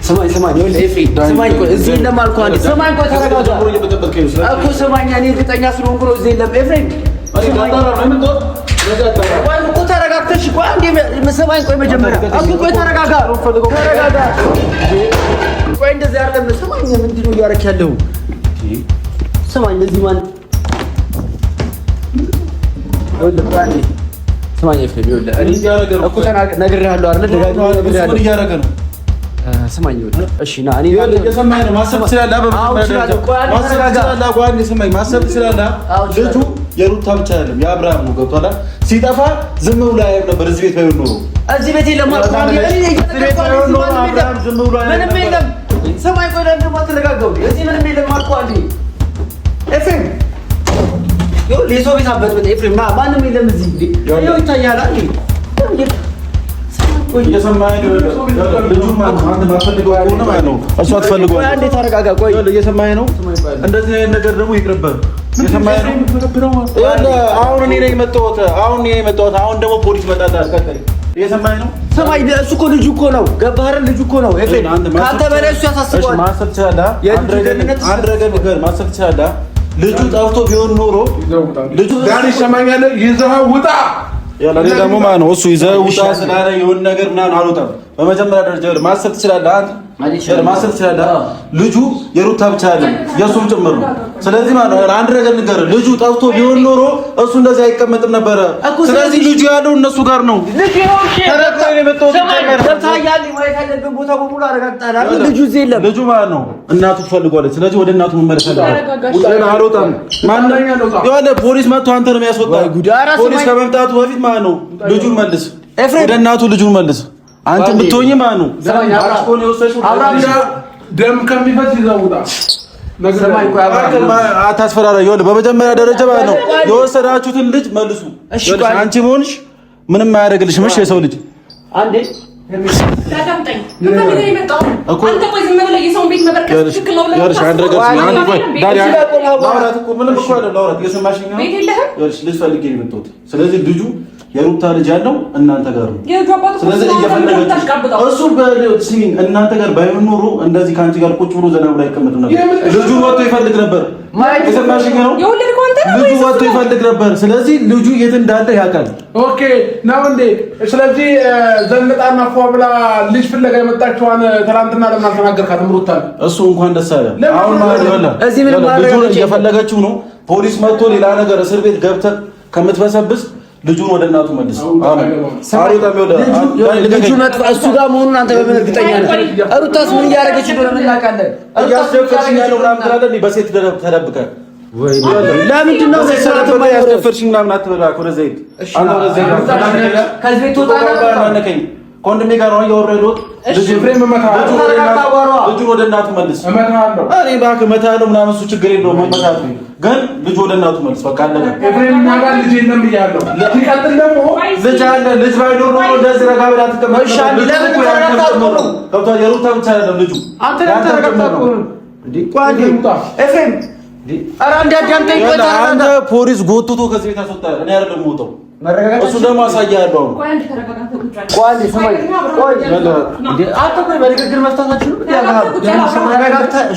ሰማኝ ወለ ኤፍሬም ሰማኝ ቆይ እዚህ የለም አልኩህ አንዴ ሰማኝ ቆይ ተረጋጋ እኮ ሰማኝ እኔ እርግጠኛ ስለሆንኩ ነው እዚህ የለም ኤፍሬም እኮ ተረጋግተሽ ቆይ አንዴ ሰማኝ ቆይ መጀመሪያ እኮ ቆይ ተረጋጋ ቆይ እንደዚህ አይደለም ሰማኝ ምንድን ነው እያደረክ ያለው ሰማኝ እዚህ ማን ሰማኝ ኤፍሬም ይወለ እኔ እኮ ነግሬሃለሁ አይደል ደጋግሞ ነግሬሃለሁ እያደረገ ነው ሰማኝ ይወለ እሺ ና እኔ የሰማኝ ነው ማሰብ ትችላለህ ማሰብ ትችላለህ ልጁ የሩታ ብቻ አይደለም የአብርሃም ነው ገብቷል ሲጠፋ ዝም ብሎ አያየም ነበር እዚህ ቤት ባይሆን ኖሮ እዚህ ቤት የለም ማለት ነው አብርሃም ዝም ብሎ አያየም ምንም የለም ሰማኝ ቆይ ደግሞ ተረጋጋው እዚህ ምንም የለም ማለት ነው አንዴ ኤፍሬም ይኸው ሌሶ ቤት አበጥበጥ ኤፍሬም ና ማንም የለም እዚህ እንዴ ይኸው ይታያል አይደል ቆይ እየሰማኸኝ ነው ልጁ አንተ ማፈልገው አይሆን ነው ማለት ነው እሱ አትፈልገው ቆይ አንዴ ተረጋጋ ቆይ እየሰማኸኝ ነው እንደዚህ አይነት ነገር ደግሞ ይቅርብህ እየሰማኸኝ ነው አሁን እኔ ነኝ የመጣሁት አሁን ደግሞ ፖሊስ መጣጣ አስከተለኝ እየሰማኸኝ ነው ሰማይ እሱ እኮ ልጁ እኮ ነው ገባህ አይደል ልጁ እኮ ነው ኤፍሬም ካንተ በላይ እሱ ያሳስባል ማሰብ ትችላለህ አንድ ነገር ማሰብ ትችላለህ ልጁ ጠፍቶ ቢሆን ኖሮ ልጁ ዳኒ ሰማኛለ ይዘህ ውጣ ያለ ደግሞ ማን ነው እሱ ይዘህ ውጣ ስላለ የሆነ ነገር ምናምን አልወጣም በመጀመሪያ ደረጃ ማሰብ ትችላለህ አንተ ማሰብ ትችላለህ ልጁ የሩታ ብቻ አይደለም የሱም ጭምር ነው ስለዚህ ማለት ነው አንድ ነገር ንገር ልጁ ጠፍቶ ቢሆን ኖሮ እሱ እንደዚህ አይቀመጥም ነበር ስለዚህ ልጁ ያለው እነሱ ጋር ነው ተረጋግተህ የመጣው ታያለህ ማለት ያለብን ቦታ በሙሉ አረጋግጣለህ ልጁ እዚህ የለም ልጁ ማለት ነው እናቱ ትፈልጓለች ስለዚህ ወደ እናቱ መመለስ አለበት ወደ አልወጣም ማንኛኛ ነው ያለ ፖሊስ መጥቶ አንተ ነው የሚያስወጣው ፖሊስ ከመምጣቱ በፊት ማለት ነው ልጁን መልስ ወደ እናቱ ልጁን መልስ አንተ ብትሆኚ ማለት ነው አስኮን የወሰድሽው ደም ከሚፈስ ይዘውታ ሰማይ ቆይ አታስፈራራ ይወል በመጀመሪያ ደረጃ ማለት ነው የወሰዳችሁትን ልጅ መልሱ አንቺ ሆንሽ ምንም አያደርግልሽም እሺ የሰው ልጅ አንዴ ታዳምጠኝ በፈልገ ይመጣው አንተ ቆይ ዝም ብለህ የሰው ቤት መበርከት ትክክል ነው ለምን አንዴ ቆይ ዳሪያ ላውራት እኮ ምንም እኮ አይደለም ላውራት የሰማሽኝ ነው ይኸውልሽ ልጅ ፈልጌ ነው የመጣሁት ስለዚህ ልጁ የሩታ ልጅ ያለው እናንተ ጋር ነው ስለዚህ እየፈለጋችሁ እሱ በሲሚን እናንተ ጋር ባይሆን ኖሮ እንደዚህ ካንቺ ጋር ቁጭ ብሎ ዘና ብሎ አይቀመጥም ነበር ልጁ ወጥቶ ይፈልግ ነበር የሰማሽኝ ነው ልጁ ወጥቶ ይፈልግ ነበር ስለዚህ ልጁ የት እንዳለ ያውቃል ኦኬ ነው እንዴ ስለዚህ ዘንጣና ፏብላ ልጅ ፍለጋ የመጣችዋን ትናንትና ለምን አልተናገርካትም ሩታ እሱ እንኳን ደስ አለ አሁን ማለት ነው እዚህ ምን ማለት ነው እየፈለጋችሁ ነው ፖሊስ መጥቶ ሌላ ነገር እስር ቤት ገብተህ ከምትበሰብስ ልጁን ወደ እናቱ መልስ አሜን ሳሪታ ልጁ መጥፋ እሱ ጋር መሆኑን አንተ በምን እርግጠኛ ነህ ሩታስ ምን እያደረገች እንደሆነ እናውቃለን ያስደፈርሽኝ ያለው ምናምን ትላለህ በሴት ተደብቀ ወይ ለምንድን ነው ሰራተ ያስደፈርሽኝ ምናምን አትበላ እኮ ዘይት አንተ ወደ ዘይት ከዚህ ቤት ወጣና ኮንዶሜ ጋር ነው ያወራው ልጅ ፍሬም መታው ልጁ ወደ እናቱ መልስ እመታለሁ እኔ ባክ መታለሁ ምናምን እሱ ችግር የለውም መመታቱ ግን ልጅ ወደ እናቱ መልስ በቃ አለቀ ፍሬም ማጋል ልጅ የለም ይያለው ለትቀጥል ደግሞ ልጅ አለ ልጅ ባይኖር ነው እንደዚህ ረጋ ብላ ተቀመጥሽ ለምን ተረጋግተው ከብታ የሩታ ብቻ አይደለም ልጁ አንተ ተረጋግተው እንዴ ቋንዴ ኤፍሬም ኧረ አንዳንዴ አንተ ፖሊስ ጎትቶ ከዚህ ቤት አስወጣ እኔ አይደለም ሞተው እሱ ደግሞ አሳያለሁ ቆይ አንተ ተረጋግተው ቆይ ሰማይ ቆይ አንተ ቆይ በንግግር መፍታታችሁ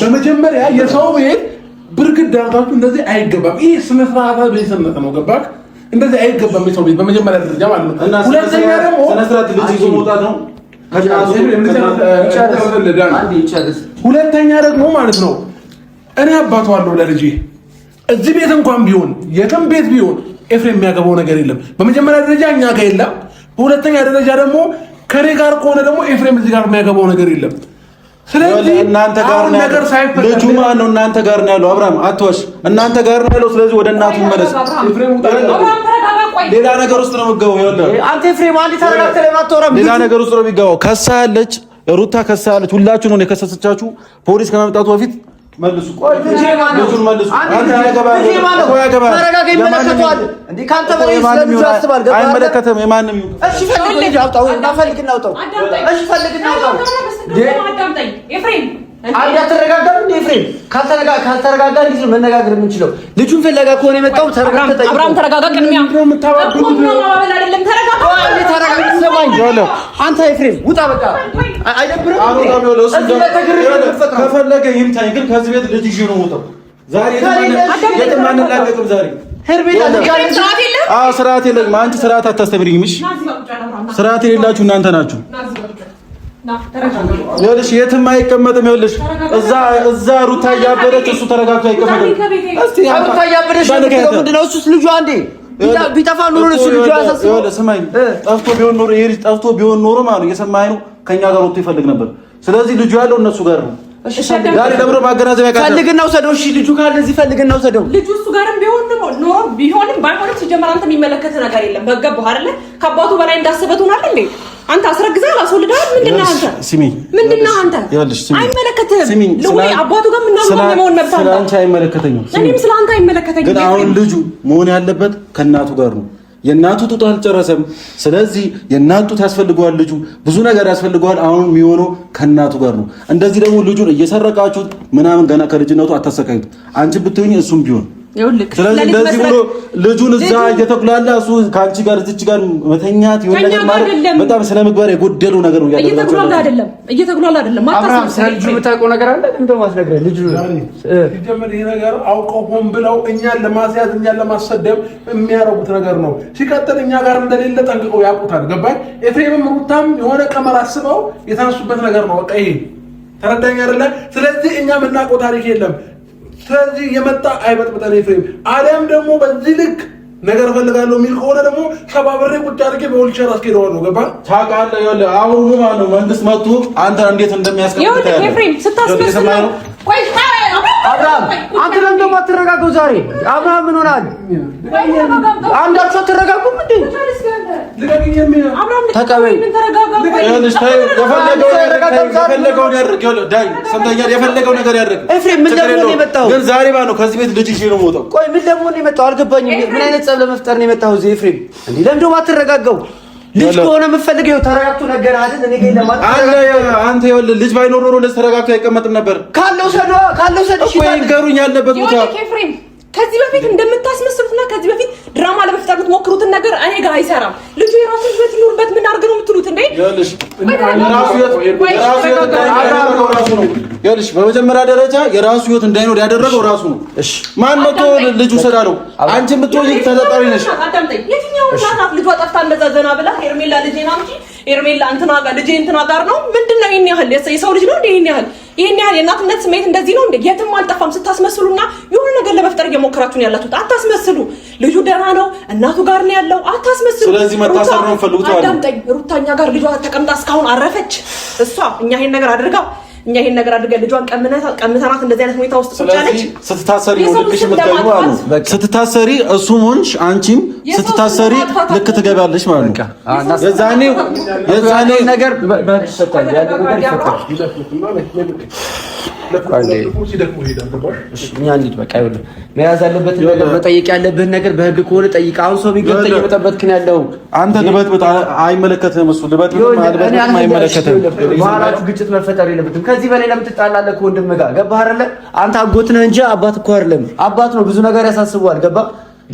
በመጀመሪያ የሰው ቤት ብርግድ ዳርታችሁ እንደዚህ አይገባም ይሄ ስነ ስርዓት ቤተሰብ ነው ገባክ እንደዚህ አይገባም የሰው ቤት በመጀመሪያ ደረጃ ማለት ነው ሁለተኛ ደግሞ ስነ ስርዓት ልጅ ይዞ መውጣት ነው ሁለተኛ ደግሞ ማለት ነው እኔ አባቱ አለው ለልጄ እዚህ ቤት እንኳን ቢሆን የትም ቤት ቢሆን ኤፍሬም የሚያገባው ነገር የለም በመጀመሪያ ደረጃ እኛ ጋር የለም በሁለተኛ ደረጃ ደግሞ ከኔ ጋር ከሆነ ደግሞ ኤፍሬም እዚህ ጋር የሚያገባው ነገር የለም ስለዚህ እናንተ ጋር ነው ነገር ሳይፈጠር ልጁ ማን ነው እናንተ ጋር ነው ያለው አብርሃም አትዋሽ እናንተ ጋር ነው ያለው ስለዚህ ወደ እናቱ መለስ ኤፍሬም ሌላ ነገር ውስጥ ነው የምትገባው ይኸውልህ አንተ ኤፍሬም አንተ ተረጋግተህ ለማትወራም ሌላ ነገር ውስጥ ነው የሚገባው ከሳለች ሩታ ከሳለች ሁላችሁ ነው የከሰሰቻችሁ ፖሊስ ከመምጣቱ በፊት መልሱ ቆይ ልጁን መልሱ አንተ ያገባ ተረጋጋ ይመለከቷል እንዴ ካንተ በላይ ስለልጁ አስባል ገባ አይመለከተም የማንም እሺ ፈልግ አውጣው እና ፈልግና አውጣው እሺ ፈልግና አውጣው አዳምጠኝ ኤፍሬም አንድ አትረጋጋም እንዴ ኤፍሬም? ካልተረጋጋ እንዴት ነው መነጋገር የምንችለው? ልጁን ፍለጋ ከሆነ የመጣው አብርሃም ተረጋጋ። ቅድሚያ ነው የምታወራው አይደለም። ተረጋጋ። አንተ ኤፍሬም ውጣ በቃ አይደብርም? ከፈለገ ይምታኝ፣ ግን ከዚህ ቤት ልጅ ይዤ ነው የምወጣው። ዛሬ የትም አንላቀቅም። ዛሬ ስርዓት የለኝም። አንቺ ስርዓት አታስተምሪኝም። እሺ ስርዓት የሌላችሁ እናንተ ናችሁ። ይኸውልሽ የትም አይቀመጥም። ይኸውልሽ እዛ ሩታ እያበደች እሱ ተረጋግቶ አይቀመጥም። እስቲ ሩታ እያበደች ምንድነው? እሱስ ልጁ አንዴ ቢጠፋ ኖሮ እሱ ልጁ ያሳስበው። ይኸውልህ ስማኝ፣ ጠፍቶ ቢሆን ኖሮ ማለት ነው እየሰማኸኝ ነው፣ ከእኛ ጋር ወጥቶ ይፈልግ ነበር። ስለዚህ ልጁ ያለው እነሱ ጋር ነው። ዛሬ ደብረ ማገናዘቢያ ጋር ፈልግና ውሰደው። እሺ ልጁ ካለ እዚህ ፈልግና ውሰደው። ልጁ እሱ ጋርም ቢሆንም ባይሆንም ሲጀመር አንተ የሚመለከት ነገር የለም። በገባህ አይደለ? ከአባቱ በላይ እንዳሰበት ሆናል እንዴ? አንተ አስረግዘህ አላስወልደሃል። ምንድነው አንተ? ምንድነው አንተ? አይመለከትህም። ለወይ አባቱ ጋር ምናምን የመሆን መብት አለ። አንቺ አይመለከተኝም። እኔም ስለ አንተ አይመለከተኝም። ግን አሁን ልጁ መሆን ያለበት ከእናቱ ጋር ነው። የእናቱ ጡት አልጨረሰም። ስለዚህ የእናቱ ጡት ያስፈልገዋል። ልጁ ብዙ ነገር ያስፈልገዋል። አሁን የሚሆነው ከእናቱ ጋር ነው። እንደዚህ ደግሞ ልጁን እየሰረቃችሁት ምናምን ገና ከልጅነቱ አታሰቃዩት። አንቺ ብትሆኚ እሱም ቢሆን ስለዚህ እንደዚህ ብሎ ልጁን እዛ እየተኩላላ እሱ ከአንቺ ጋር እዚች ጋር መተኛት ይሆን ነገር ማለት በጣም ስለ ምግባር የጎደለው ነገር ነው። እየተኩላላ አይደለም። አብርሃም ስለ ልጁ የምታውቀው ነገር አለ እንደው ማስነግረህ ልጁ ሲጀምር ይሄ ነገር አውቀው ሆን ብለው እኛን ለማስያዝ እኛን ለማሰደብ የሚያረጉት ነገር ነው። ሲቀጥል እኛ ጋር እንደሌለ ጠንቅቀው ያውቁታል። ገባኝ? ኤፍሬምም ሩታም የሆነ ቀመር አስበው የተነሱበት ነገር ነው። በቃ ይሄ ተረዳኝ አይደለ? ስለዚህ እኛ የምናውቀው ታሪክ የለም። ስለዚህ የመጣ አይበጥብጠን ኤፍሬም። አሊያም ደግሞ በዚህ ልክ ነገር ፈልጋለሁ የሚል ከሆነ ደግሞ ከባብሬ ቁጭ አድርጌ በወልቸር አስኬደዋለሁ። ገባ? ታውቃለህ? ይኸውልህ አሁን ማለት ነው መንግስት መጥቶ አንተ እንዴት እንደሚያስቀምጥ ኤፍሬም ስታስመስል ነው። ቆይ አብርሃም አንተ ለምን ደግሞ አትረጋጋው? ዛሬ አብርሃም ምን ሆናል? አንዳችሁ አትረጋጉም እንዴ? ተቀበል። የፈለገው ነገር ያድርግ። ኤፍሬም ምን ለምን ነው የመጣው? ግን ዛሬ ነው ከዚህ ቤት ልጅ ይዤ ነው የምወጣው። ቆይ ምን ለምን ነው የመጣው? አልገባኝም። ምን አይነት ጸብ ለመፍጠር ነው የመጣው እዚህ? ኤፍሬም እንዴ ለምን ደግሞ አትረጋጋው? ልጅ ከሆነ የምትፈልገው ተረጋግቶ ነገር አይደል? እኔ ግን አንተ ይኸውልህ ልጅ ባይኖር ኖሮ እንደዚህ ተረጋግቶ አይቀመጥም ነበር። ካለው ሰዶ እሺ ይንገሩኝ ያለበት ቦታ ኤፍሬም ከዚህ በፊት እንደምታስመስሉትና ከዚህ በፊት ድራማ ለመፍጠር የምትሞክሩትን ነገር እኔ ጋር አይሰራም። ልጁ የራሱ ህይወት ይኖርበት። ምን አድርገው ነው የምትሉት እንዴ? ይኸውልሽ በመጀመሪያ ደረጃ የራሱ ህይወት እንዳይኖር ያደረገው ራሱ ነው። እሺ ማን መቶ ልጁ ሰዳለው? አንቺም ብትወጂ ተጠጣሪ ነሽ። አዳምጠኝ። የትኛው እናት ልጇ ጠፍታ እንደዛ ዘና ብላ ሄርሜላ ልጄ ነው እንጂ ሄርሜላ እንትና ጋር ልጄ እንትና ጋር ነው ምንድነው? ይሄን ያህል የሰው ልጅ ነው እንዴ? ይሄን ያህል የእናትነት ስሜት እንደዚህ ነው እንዴ? የትም አልጠፋም። ስታስመስሉና የሆነ ነገር ለመፍጠር እየሞከራችሁ ነው ያላችሁት። አታስመስሉ። ልጁ ደህና ነው፣ እናቱ ጋር ነው ያለው። አታስመስሉ። ስለዚህ መታሰር ነው ፈልጉት። አዳምጠኝ። ሩታኛ ጋር ልጇ ተቀምጣ እስካሁን አረፈች። እሷ እኛ ይሄን ነገር አድርገን ልጇን ቀምተናት እንደዚህ አይነት ሁኔታ ውስጥ ቁጫለች። ስትታሰሪ ነው ልክሽ የምትገኙ አሉ። ስትታሰሪ እሱም ሆንሽ አንቺም ስትታሰሪ ልክ ትገባለሽ ማለት ነው። የዛኔ ነገር በተሰጣኝ ያለ ነገር ይፈታል። መያዝ ያለበትን ነገር መጠየቅ ያለብህን ነገር በህግ ከሆነ ጠይቅ። አሁን ሰው ቢገኝ እየበጠበጥክ ነው ያለው አንተ። ልበጥበጥ አይመለከትህም። እሱ ልበጥበጥ አይመለከትህም። በኋላችሁ ግጭት መፈጠር የለበትም። ከዚህ በላይ ለምን ትጣላለህ ከወንድምህ ጋር? ገባህ አይደለ? አንተ አጎት ነህ እንጂ አባት እኮ አይደለም። አባት ነው፣ ብዙ ነገር ያሳስበዋል። ገባህ?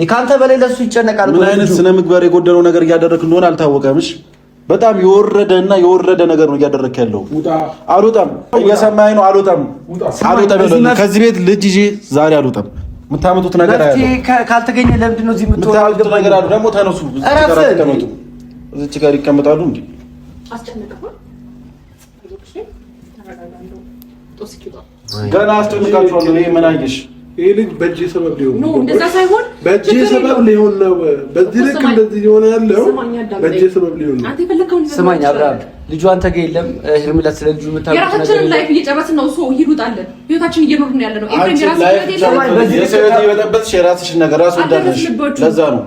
ከአንተ በላይ ለሱ ይጨነቃል። ምን አይነት ስነ ምግባር የጎደለው ነገር እያደረግህ እንደሆነ አልታወቀም። እሺ በጣም የወረደ ነገር ነው እያደረክ ያለው። አልወጣም። እየሰማኸኝ ነው? አልወጣም። ከዚህ ቤት ልጅ ይዤ ዛሬ አልወጣም። የምታመጡት ነገር አለ። ካልተገኘ ለምንድን ነው እዚህ የምትወጣው? የምታመጡት ነገር አለ። ደግሞ ተነሱ። እዚች ጋር ይቀመጣሉ እንዴ? ገና አስጨንቃችኋለሁ። ይሄ ምን አየሽ? ይሄ ልጅ በእጄ ሰበብ ሊሆን ነው። እንደዛ ሳይሆን በእጄ ሰበብ ሊሆን ነው። በዚህ ልክ እንደዚህ ሊሆን ያለው በእጄ ሰበብ ሊሆን ነው። ስማኝ አብርሃም፣ ልጁ አንተ ጋር የለም። ሄርሜላ ስለ ልጁ የምታውቀው ነገር የራሳችንን ላይፍ እየጨረስን ነው። ሰው ይሩጣለን። ህይወታችን እየኖርን ነው ያለነው። ኤፍሬም የራስሽን ነገር ራስ ወዳድነሽ፣ ለዛ ነው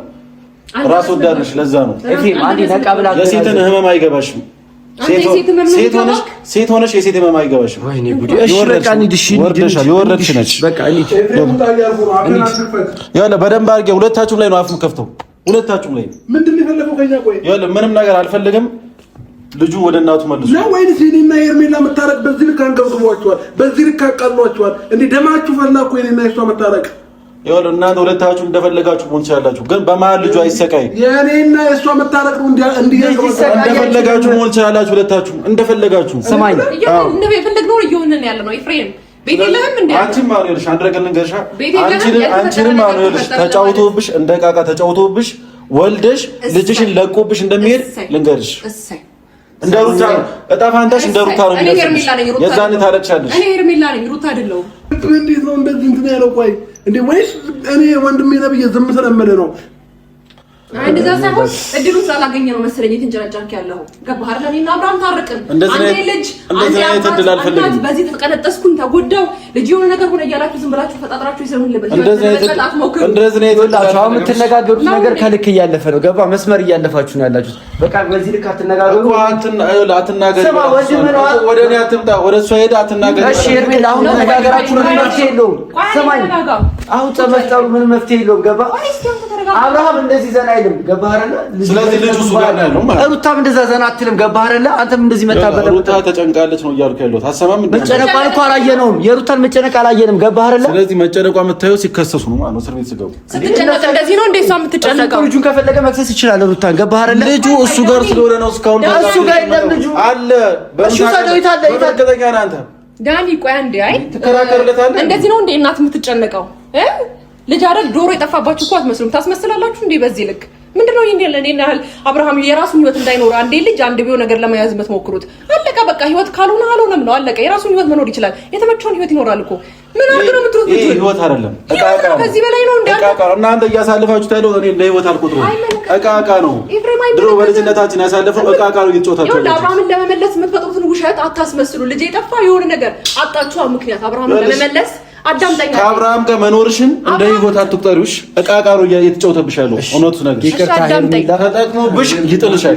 ራስ ወዳድነሽ፣ ለዛ ነው ኤፍሬም። አንዴ ነቃ ብላ የሴትን ህመም አይገባሽም። ሴት ሆነሽ የሴት ህመም አይገባሽም። ወይኔ ጉድ! እሺ በቃ እንሂድ። የወረድሽ ነች። በቃ እንሂድ። ይኸውልህ በደንብ አድርጌ ሁለታችሁም ላይ ነው አፍ ከፍተው፣ ሁለታችሁም ላይ ምንድን ነው የፈለገው ከኛ? ቆይ ይኸውልህ ምንም ነገር አልፈልግም። ልጁ ወደ እናቱ መልሱ ነው ወይስ እኔና ሄርሜላ መታረቅ በዚህ ልክ አንገብግቦ ሰድቧቸዋል፣ በዚህ ልክ አቃሏቸዋል። እንዴ ደማችሁ ፈላ እኮ የኔና የሷ መታረቅ። ይኸውልህ እናንተ ሁለታችሁ እንደፈለጋችሁ መሆን ትችላላችሁ፣ ግን በመሀል ልጁ አይሰቃይ። የኔና የሷ መታረቅ ነው እንደፈለጋችሁ መሆን ትችላላችሁ፣ ሁለታችሁ እንደፈለጋችሁ። ስማኝ የፈለግነው እየሆንን ያለ ነው ኤፍሬም። ቤት የለህም እንዴ? አንቺም ማን ይልሽ አንድ ነገር ልንገርሽ፣ አንቺንም ማን ይልሽ ተጫውቶብሽ እንደ ዕቃ ተጫውቶብሽ ወልደሽ ልጅሽን ለቆብሽ እንደሚሄድ ልንገርሽ። እንደ ሩታ እጣ ፋንታሽ እንደ ሩታ ነው የሚሆነው። የዛኔ ታለቅሻለሽ። እኔ ሄርሜላ ነኝ፣ ሩታ አይደለሁም። እንዴት ነው እንደዚህ እንትን ያለው? ቆይ እንዴ ወይስ እኔ ወንድሜ ነብዬ ዝም ስለምል ነው? እንደዛ ሳይሆን እድሉን ስላላገኘ ነው መሰለኝ የተንጨረጨርክ ያለው። ገባህ አይደል? እኔና አብርሃም ታረቅን። አንዴ ልጅ አንዴ እድል አልፈልግም። በዚህ ተቀነጠስኩኝ ተጎዳው ልጅ የሆነ ነገር ሆነ እያላችሁ ዝም ብላችሁ ፈጣጥራችሁ ይሰሩን ልበል። እንደዚህ ነው የተላችሁ። አሁን የምትነጋገሩት ነገር ከልክ እያለፈ ነው። ገባ መስመር እያለፋችሁ ነው ያላችሁት። በቃ በዚህ ልክ አትነጋገሩ። አትናገር። ወደ እኔ አትምጣ፣ ወደ እሷ ሄዳ አትናገር። እሺ ሄርሜላ፣ አሁን ተነጋገራችሁ ምን መፍትሄ የለውም። ሰማኝ፣ አሁን ተመጣጣሩ ምን መፍትሄ የለውም። ገባ አብርሃም እንደዚህ ዘና አይልም። ገባህ አይደለ? ስለዚህ ልጁ እሱ ጋር ነው ማለት ነው። ሩታም እንደዛ ዘና አትልም። ገባህ አይደለ? አንተም እንደዚህ መታበለ ሩታ ተጨንቃለች ነው እያልኩ ያለሁት። አሰማም እንዴ? መጨነቋን እኮ አላየነውም። የሩታን መጨነቅ አላየንም። ገባህ አይደለ? ስለዚህ መጨነቋ የምታየው ሲከሰሱ ነው ማለት ነው። እስር ቤት ሲገቡ ስትጨነቅ እንደዚህ ነው እንዴ? እሷ የምትጨነቀው ልጁን ከፈለገ መክሰስ ይችላል። ሩታን ገባህ አይደለ? ልጁ እሱ ጋር ስለሆነ ነው እስካሁን እሱ ጋር የለም ልጁ አለ። እሱ ሰደውታ አለ። እርግጠኛ ነህ አንተ? ዳኒ ቆይ አንዴ፣ አይ ትከራከርለታለህ። እንደዚህ ነው እንዴ እናት የምትጨነቀው? ልጅ አይደል ዶሮ የጠፋባችሁ እኮ አትመስሉም። ታስመስላላችሁ እንዴ በዚህ ልክ? ምንድነው ይሄን ለኔና አብርሃም የራሱን ህይወት እንዳይኖር አንዴ ልጅ አንድ ቢሆን ነገር ለመያዝ የምትሞክሩት? አለቀ በቃ። ህይወት ካልሆነ አልሆነም ነው አለቀ። የራሱን ህይወት መኖር ይችላል። የተመቸውን ህይወት ይኖራል እኮ። ምን አድርገው የምትሉት? ይሄ ህይወት አይደለም፣ እቃቃ ነው። ከዚህ በላይ ነው እንዴ? እቃቃ እናንተ እያሳልፋችሁት ያለው እኔ እንደ ህይወት አልቆጥረውም። እቃቃ ነው። ድሮ በልጅነታችን ያሳለፈው እቃቃ ነው እየተጫወታችሁ ያለው። አብርሃምን ለመመለስ የምትፈጥሩትን ውሸት አታስመስሉ። ልጅ የጠፋ የሆነ ነገር አጣችሁ ምክንያት አብርሃምን ለመመለስ አዳምጠኛ። ከአብርሃም ጋር መኖርሽን እንደ ህይወት አትቁጠሪውሽ። እቃቃ ነው እየተጫወተብሽ ያለው። እውነቱ ነገር ይቅርታ ሄርሜላ፣ ተጠቅሞብሽ ይጥልሻል።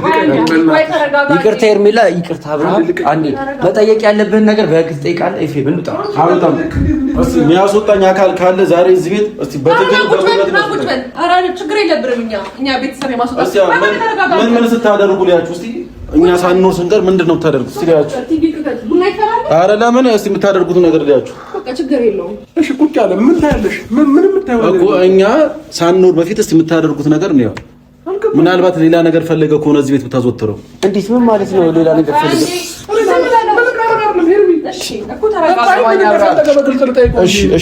ይቅርታ ሄርሜላ፣ ይቅርታ አብርሃም። አንዴ መጠየቅ ያለብህን ነገር በህግ ትጠይቃለህ። ኤፍሬም እንውጣ። አውጣም እስቲ የሚያስወጣኝ አካል ካለ ዛሬ እዚህ ቤት እስቲ በትግል በትግል ኧረ ችግር የለብንም። እኛ ቤተሰብ የማስወጣት እስቲ ምን ስታደርጉ ሊያችሁ እስቲ እኛ ሳንኖር ስንቀር ምንድን ነው የምታደርጉት? እስቲ ሊያችሁ ኧረ ለምን እስቲ የምታደርጉት ነገር ሊያችሁ። በቃ ችግር የለውም። እሺ ቁጭ አለ። ምን ታያለሽ? ምን የምታየው እኮ እኛ ሳንኖር በፊት እስቲ የምታደርጉት ነገር ነው። ምናልባት ሌላ ነገር ፈልገህ ከሆነ እዚህ ቤት ብታዘወትረው። እንዴት? ምን ማለት ነው ሌላ ነገር ፈልገህ? እሺ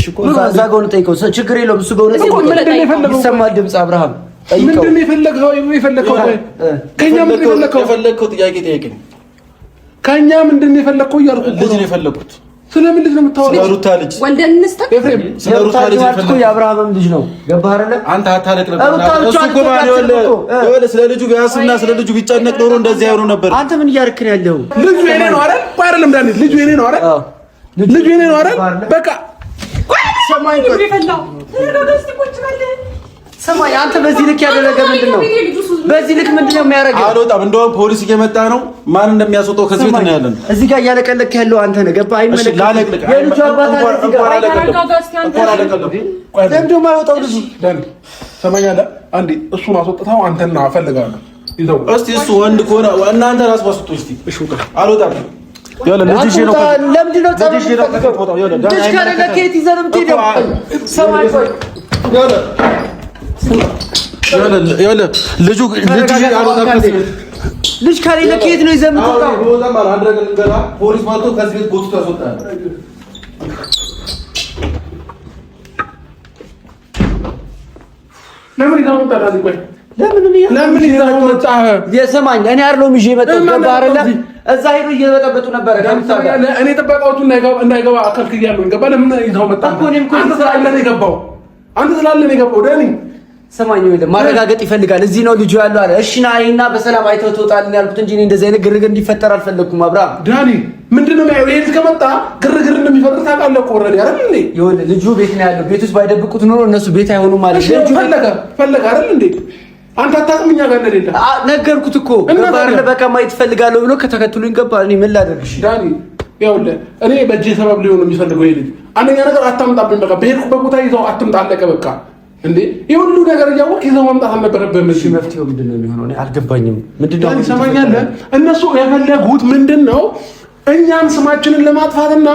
እኮ እዛ ጋር ነው ጠይቀው። ችግር የለውም። እሱ በእውነት ይሰማል ድምፅ። አብርሃም ጠይቀው። ምንድን ነው የፈለግኸው? ከእኛ ምንድን ነው የፈለግኸው? ጥያቄ ጠይቀኝ። ከእኛ ምንድን ነው የፈለግኸው እያልኩ ልጅ ነው የፈለግኩት። ስለምን ልጅ ነው የምታወራው? ስለ ሩታ ልጅ ወልደን እንስጠቅ። ኤፍሬም ስለ ሩታ ልጅ እኮ የአብርሃምም ልጅ ነው። ገባህ አይደለ? አንተ አታለቅልም። እሱ እኮ ማለት ነው ስለ ልጁ ቢያስብና ስለ ልጁ ቢጨነቅ ኖሮ እንደዚህ አይሆኑ ነበር። አንተ ምን እያደረክ ነው ያለው? ልጁ የኔ ነው አይደል? ቆይ አይደለም ዳንኤል፣ ልጁ የኔ ነው አይደል? ልጁ የኔ ነው አይደል? በቃ ሰማኝ። ሰማኝ። አንተ በዚህ ልክ ያደረገ ምንድን ነው? በዚህ ልክ ምንድን ነው የሚያደርገው? አልወጣም። እንደውም ፖሊስ እየመጣ ነው። ማን እንደሚያስወጣው ከዚህ ቤት ነው ያለን። እዚህ ጋር እያለቀለክ ያለው አንተ ነህ። ገባህ? አይመለከትም። ላለቅልቅ የልጁ አባት አለ እዚህ ጋር። ለምንድን ነው የማይወጣው ልጁ? ዳንኤል ሰማኛለህ? አንዴ እሱን አስወጥተው አንተና እፈልጋለሁ ይዘው። እስቲ እሱ ወንድ ከሆነ እናንተ ራስ ዋስጡ እስቲ። እሺ አልወጣም። ያለ ልጅ ነው። ለምንድን ነው ጸብ የምትፈጥረው? ልጅ ከሌለ ከየት ይዘህ ነው የምትሄደው? ሰማኝ። ቆይ ልጅ ከሌለ ከየት ነው ይዘህ የምትወጣው? ፖሊስ መጥቶ ከዚህ ቤት ጎትቶ ያስወጣል። ለምን ይዘው መጣህ? ቆይ ለምን ይዘው መጣህ? የሰማኝ እኔ አይደለሁም ይዤ የመጣሁት። ገባህ አይደለ? እዛ ሄዶ እየበጠበጡ ነበረ። እኔ ጠበቃዎቹ እንዳይገባ አከልክያለሁ። ገባህ? ለምን ይዘው መጣህ? አንተ ስላለ ነው የገባው። አንተ ስላለ ነው የገባው ዳኒ። ሰማኝ ወይ ማረጋገጥ ይፈልጋል። እዚህ ነው ልጁ ያለው አለ። እሺ ና አይና በሰላም አይተው ትወጣለህ ያልኩት እንጂ እኔ እንደዚህ አይነት ግርግር እንዲፈጠር አልፈለኩም። አብርሃም ዳኒ ምንድነው የሚያየው? ይሄ ከመጣ ግርግር እንደሚፈጠር ታውቃለህ እኮ ኦልሬዲ አይደል እንዴ? ይኸውልህ ልጁ ቤት ነው ያለው። ቤት ውስጥ ባይደብቁት ኖሮ እነሱ ቤት አይሆኑም ማለት ነው። ልጁ ፈለገ አይደል እንዴ? አንተ አታውቅም እኛ ጋር እንደሌለ ነገርኩት እኮ ገባህ? በቃ ማየት እፈልጋለሁ ብሎ ከተከትሉኝ ገባ። እኔ ምን ላደርግሽ ዳኒ? ይኸውልህ እኔ በእጄ ሰበብ ሊሆን የሚፈልገው ይሄ ልጅ አንደኛ ነገር አታምጣብኝ። በቃ በሄድኩበት ቦታ ይዘው አትምጣ። አለቀ በቃ። እንዴ የሁሉ ነገር እያወቅህ ይዘው መምጣት አልነበረብህም። እሺ መፍትሄው ምንድን ነው የሚሆነው? እኔ አልገባኝም። ምንድን ነው ይሰማኛል? እነሱ የፈለጉት ምንድን ነው? እኛም ስማችንን ለማጥፋትና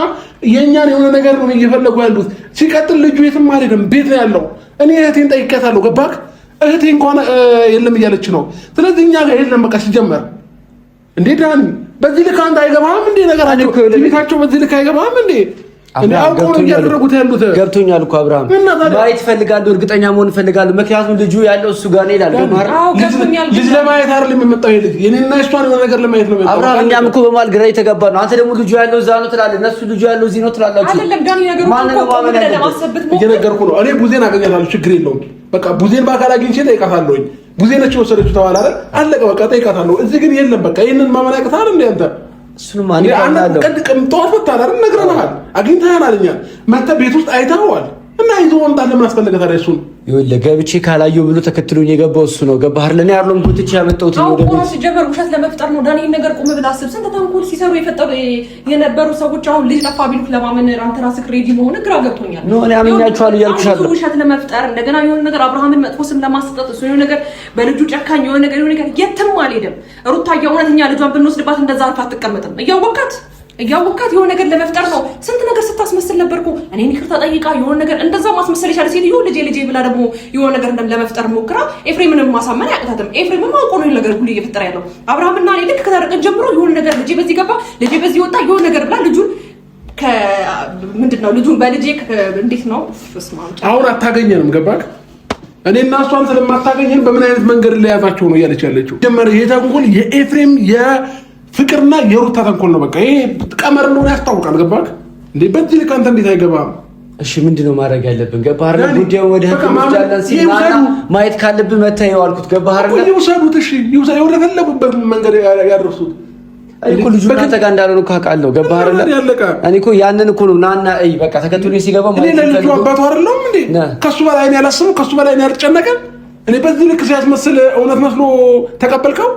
የኛን የሆነ ነገር ነው እየፈለጉ ያሉት። ሲቀጥል ልጁ የትም አልሄድም፣ ቤት ነው ያለው። እኔ እህቴን ጠይቄያታለሁ። ገባክ? እህቴ እንኳን የለም እያለች ነው። ስለዚህ እኛ ጋር የለም በቃ ሲጀመር። እንዴ ዳኒ በዚህ ልክ አንተ አይገባህም እንዴ? ነገራቸው ቤታቸው በዚህ ልክ አይገባህም እንዴ? ገብቶኛል እኮ አብርሃም፣ ማየት እፈልጋለሁ፣ እርግጠኛ መሆን እፈልጋለሁ። ምክንያቱም ልጁ ያለው እሱ ጋር ነው ይላል። ልጅ ለማየት አይደለም የመጣው ይሄ ልጅ የኔና እሷን የሆነ ነገር ለማየት ነው የመጣው። አብርሃም እኛም እኮ በማል ግራ የተጋባ ነው። አንተ ደግሞ ልጁ ያለው እዛ ነው ትላለህ፣ እነሱ ልጁ ያለው እዚህ ነው ትላላችሁ። አይደለም ዳኒ ነገሩ እኮ እየነገርኩ ነው። እኔ ቡዜን አገኛታለሁ፣ ችግር የለውም። በቃ ቡዜን በአካል አግኝቼ ጠይቃታለሁኝ። ቡዜ ነች የወሰደችው ተባለ አይደል? አለቀ በቃ ጠይቃታለሁ። እዚህ ግን የለም በቃ ይሄንን ማመን ያቅታል እንዴ አንተ? እሱንም አንተ ጠዋት ወጣላር ነግረናል፣ አግኝተናል። እኛ መተህ ቤት ውስጥ አይተኸዋል እና ይዞ ወንጣ ለምን አስፈለገ ታዲያ? እሱን ይኸውልህ ገብቼ ካላየው ብሎ ተከትሎኝ የገባው እሱ ነው። ገባህ አይደል? እኔ አይደለም ጉትቼ ያመጣሁት ነው። ወደ ቤት ሲጀመር ውሸት ለመፍጠር ነው ዳኒ። ነገር ቁም ብለህ አስብ። ስንት ተንኮል ሲሰሩ የፈጠሩ የነበሩ ሰዎች አሁን ልጅ ጠፋ ቢሉት ለማመን አንተ ራስህ ሬዲ መሆን ግራ ገብቶኛል። ነው እኔ አምኛቸዋለሁ እያልኩሻለሁ። ውሸት ለመፍጠር እንደገና የሆነ ነገር አብርሃምን መጥፎ ስም ለማስጠጥ እሱ የሆነ ነገር በልጁ ጨካኝ የሆነ ነገር የትም አልሄድም። ሩታ የእውነተኛ ልጇን ብንወስድባት እንደዛ አልፋ አትቀመጥም። እያወቃት የሆነ ነገር ለመፍጠር ነው። ስንት ነገር ስታስመስል ነበርኩ። እኔን ይቅርታ ጠይቃ የሆነ ነገር እንደዛ ማስመሰል የቻለ ሴትዮ ልጄ ብላ ደግሞ የሆነ ነገር ለመፍጠር ሞክራ ኤፍሬምንም ማሳመን አያቅታትም። ኤፍሬምም አውቆ ነው ነገር ሁሉ እየፈጠረ ያለው። አብርሃምና እኔ ልክ ከታረቀን ጀምሮ የሆነ ነገር ልጄ በዚህ ገባ፣ ልጄ በዚህ ወጣ፣ የሆነ ነገር ብላ ልጁን ምንድነው ልጁን በልጄ እንዴት ነው አሁን አታገኘንም። ገባክ? እኔና እሷን ስለማታገኘን በምን አይነት መንገድ ለያዛቸው ነው እያለች ያለችው። ጀመረ ይሄ ተንኮል የኤፍሬም ፍቅርና የሩታ ተንኮል ነው። በቃ ይሄ ቀመር እንደሆነ ያስታውቃል። ገባክ እንዴ? በዚህ ልክ አንተ እንዴት አይገባም? እሺ ምንድነው ማድረግ ያለብን? ገባህ አይደል? ጉዳዩን ወደ ህግ ወስዳለን ሲማና ማየት ካለብን መታየው አልኩት። ገባህ አይደል? ይውሰዱት። እሺ ይውሰዱ፣ ወደ ፈለጉበት መንገድ ያደርሱት። እኮ ልጁ ካንተ ጋር እንዳለ ነው ካቃለው። ገባህ አይደል? እኔ እኮ ያንን እኮ ነው ናና እይ በቃ ተከትሎኝ ሲገባ ማለት ነው። ልጁ አባቱ አይደለም እንዴ? ከሱ በላይ ነው ያላሰበው፣ ከሱ በላይ ነው ያልጨነቀን። እኔ በዚህ ልክ ሲያስመስል እውነት መስሎ ተቀበልከው?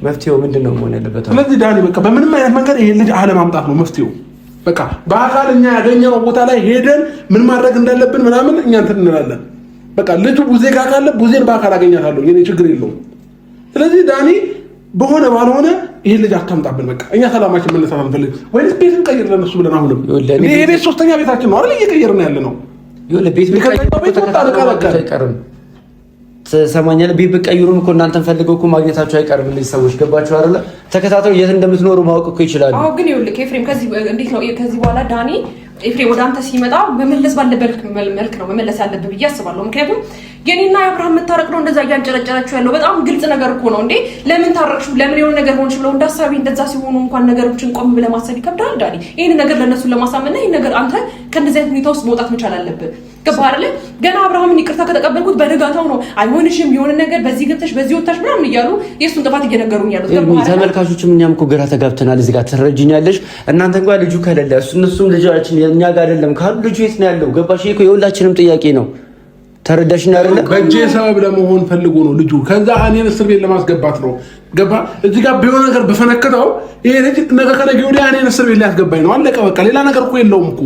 መፍትሄው ምንድነው መሆን ያለበት? ስለዚህ ዳኒ በቃ በምንም አይነት መንገድ ይሄ ልጅ አለማምጣት ነው መፍትሄው። በቃ በአካል እኛ ያገኘነው ቦታ ላይ ሄደን ምን ማድረግ እንዳለብን ምናምን እኛ እንትን እንላለን። በቃ ልጁ ቡዜ ጋር ካለ ቡዜን በአካል አገኛታለሁ፣ የኔ ችግር የለውም። ስለዚህ ዳኒ በሆነ ባልሆነ ይሄ ልጅ አታምጣብን። በቃ እኛ ሰላማችን መነሳት አንፈልግ ወይስ ቤት እንቀይር ለነሱ ብለን አሁንም ይሄ ቤት ሶስተኛ ቤታችን ነው አይደል? እየቀየርን ያለ ነው። ይኸውልህ ቤት አይቀርም ሰማኛለ ቤት ብትቀይሩም እኮ እናንተን ፈልገው እኮ ማግኘታቸው አይቀርም። እነዚህ ሰዎች ገባችሁ አይደለ? ተከታተው የት እንደምትኖሩ ማወቅ እኮ ይችላሉ። አዎ ግን ይኸውልህ ኤፍሬም ከዚህ እንዴት ነው ከዚህ በኋላ ዳኒ ኤፍሬም ወደ አንተ ሲመጣ መመለስ ባለበት መልክ ነው መመለስ ያለብህ ብዬ አስባለሁ። ምክንያቱም የኔና የአብርሃም መታረቅ ነው እንደዛ እያንጨረጨራችሁ ያለው በጣም ግልጽ ነገር እኮ ነው። እንዴ ለምን ታረቅሹ ለምን የሆነ ነገር ሆንሽ ብለው እንዳሳቢ እንደዛ ሲሆኑ እንኳን ነገሮችን ቆም ብለህ ማሰብ ይከብዳል ዳኒ። ይሄን ነገር ለነሱ ለማሳመንና ይሄን ነገር አንተ ከእንደዚህ አይነት ሁኔታ ውስጥ መውጣት መቻል አለብህ። ገባህ አይደል? ገና አብርሃምን ይቅርታ ከተቀበልኩት በነጋታው ነው አይሆንሽም የሆነ ነገር በዚህ ገብተሽ በዚህ ወጣሽ ምናምን እያሉ የእሱን ጥፋት እየነገሩኝ ያሉት። ገባህ አይደል? ተመልካቾችም እኛም እኮ ግራ ተጋብተናል። እዚህ ጋር ትረጅኛለሽ እናንተ እንኳን ልጁ ከሌለ እነሱም ልጃችን የኛ ጋር አይደለም ካሉ ልጁ የት ነው ያለው? ገባሽ? ይሄ እኮ የሁላችንም ጥያቄ ነው። ተረዳሽኝ አይደል? በእጄ ሰበብ ለመሆን ፈልጎ ነው ልጁ። ከዛ እኔን እስር ቤት ለማስገባት ነው። ገባ? እዚህ ጋር ቢሆን ነገር በፈነከተው ይሄ ልጅ ነገ ከነገ ወዲያ እኔን እስር ቤት ሊያስገባኝ ነው። አለቀ በቃ። ሌላ ነገር እኮ የለውም እኮ።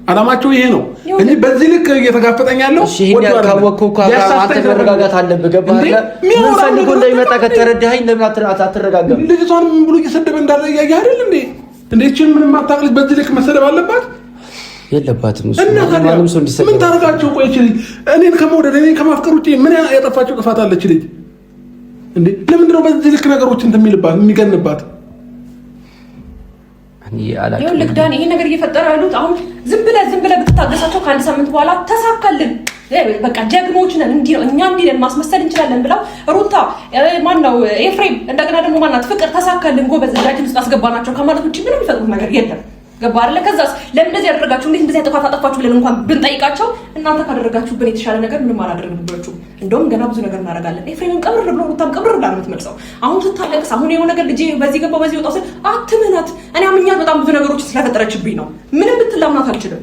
አላማቸው ይሄ ነው እንጂ በዚህ ልክ እየተጋፈጠኝ ያለው እሺ። ይሄን ያልካወቅኩ አንተ መረጋጋት አለብህ። ገባህ አይደል? ምን ፈልጎ እንደሚመጣ ከተረዳኸኝ ለምን አትረጋጋም? ልጅቷን ምን ብሎ እየሰደበ እንዳለ እያየህ አይደል እንዴ? እንዴችን ምንም አታውቅልኝ በዚህ ልክ መሰደብ አለባት? የለባትም። እሱ ማንም ሰው እንዲሰደብ ምን ታረጋቸው? ቆይ እቺ ልጅ እኔን ከመውደድ እኔን ከማፍቀር ውጪ ምን ያጠፋቸው ጥፋት አለች ልጅ እንዴ? ለምንድን ነው በዚህ ልክ ነገሮችን እንደሚልባት የሚገንባት? ይኸውልህ ዳኒ ይሄ ነገር እየፈጠረ ያሉት አሁን ዝም ብለህ ብትታገሳቸው ከአንድ ሳምንት በኋላ ተሳካልን በቃ ጀግኖች ነን እንዲህ ነው እኛ እንዲህ ነን ማስመሰል እንችላለን ብለው ሩታ ማነው ኤፍሬም እንደገና ደግሞ ማናት ፍቅር ተሳካልን ጎበዝ እጃችን ውስጥ አስገባናቸው ከማለት ውጭ ምንም የሚፈጥሩት ነገር የለም። ገባህ አይደለ? ከዛስ ለምን እንደዚህ ያደረጋችሁ እንዴት እንደዚህ ጥፋት አጠፋችሁ ብለን እንኳን ብንጠይቃቸው እናንተ ካደረጋችሁብን የተሻለ ነገር ምንም አላደረግንባችሁ እንደውም ገና ብዙ ነገር እናደርጋለን። ኤፍሬምም ቀብር ብሎ ሩታም ቀብር ብላ ነው የምትመልሰው። አሁን ስታለቅስ አሁን የሆነ ነገር ልጄ በዚህ ገባ በዚህ ወጣው ስል አትመናት። እኔ አምኛት በጣም ብዙ ነገሮች ስለፈጠረችብኝ ነው ምንም ብትላምናት አልችልም።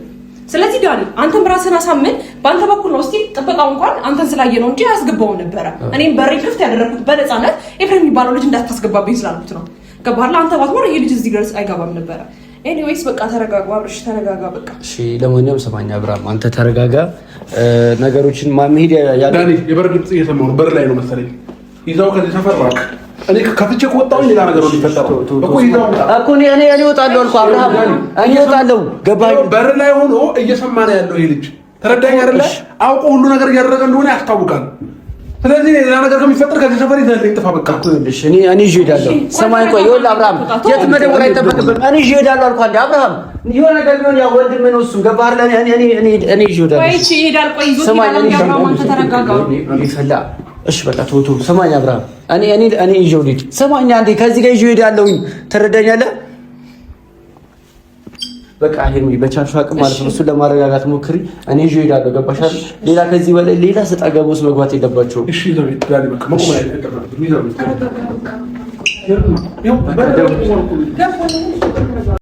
ስለዚህ ዳኒ አንተም ራስህን አሳምን። በአንተ በኩል ነው እስቲ ጥበቃው እንኳን አንተን ስላየ ነው እንጂ አያስገባውም ነበረ። እኔም በሬ ክፍት ያደረኩት በነፃነት ኤፍሬም የሚባለው ልጅ እንዳታስገባብኝ ስላልኩት ነው። ገባህ አይደል? አንተ ባትኖር ይሄ ልጅ እዚህ ድረስ አይገባም ነበረ። ኤኒዌይስ በቃ ተረጋጋ አብርሽ፣ ተረጋጋ በቃ። እሺ ለማንኛውም ሰማኛ አብርሃም አንተ ተረጋጋ። ነገሮችን ማምሄድ ዳኒ የበር ድምጽ እየሰማሁ ነው። በር ላይ ነው መሰለኝ ይዛው ከዚህ ሰፈር ራቅ እኔ ከፍቼ ከወጣሁኝ ሌላ ነገር ነው የሚፈጠረው እኮ እኔ እወጣለሁ አልኩህ አብርሃም እኔ እወጣለሁ ገባኝ በር ላይ ሆኖ እየሰማ ነው ያለው ይሄ ልጅ ተረዳኝ አይደለ አውቆ ሁሉ ነገር እያደረገ እንደሆነ ያስታውቃል ስለዚህ ሌላ ነገር ከሚፈጠር ከዚህ ሰፈር ይዘልኝ ጥፋ በቃ እኔ ይዤ እሄዳለሁ ሰማኝ ቆይ ይኸውልህ አብርሃም የት መደወል አይጠበቅብህም እኔ ይዤ እሄዳለሁ አልኩህ አንዴ አብርሃም የሆነ ነገር ቢሆን ያው ወንድም ነው እሱ ገባህ አይደል እኔ ይዤ እሄዳለሁ ቆይ እሺ ይሄዳል ቆይ ይዞት ይላል አብርሃም አንተ ተረጋጋ ይፈላ እሺ በቃ ቶቶ ሰማኝ አብርሃም እኔ ይዤው ልሂድ ሰማኝ አንዴ ከዚህ ጋር ይዤው እሄዳለሁኝ ትረዳኛለህ በቃ ሄርሚ በቻልሽው አቅም ማለት ነው እሱን ለማረጋጋት ሞክሪ እኔ ይዤው እሄዳለሁ ገባሽ አይደል ሌላ ከዚህ በላይ ሌላ ሰጣ ገባ ውስጥ መግባት የለባቸውም እሺ ዘቤት ጋር በቃ መቆም አይደለም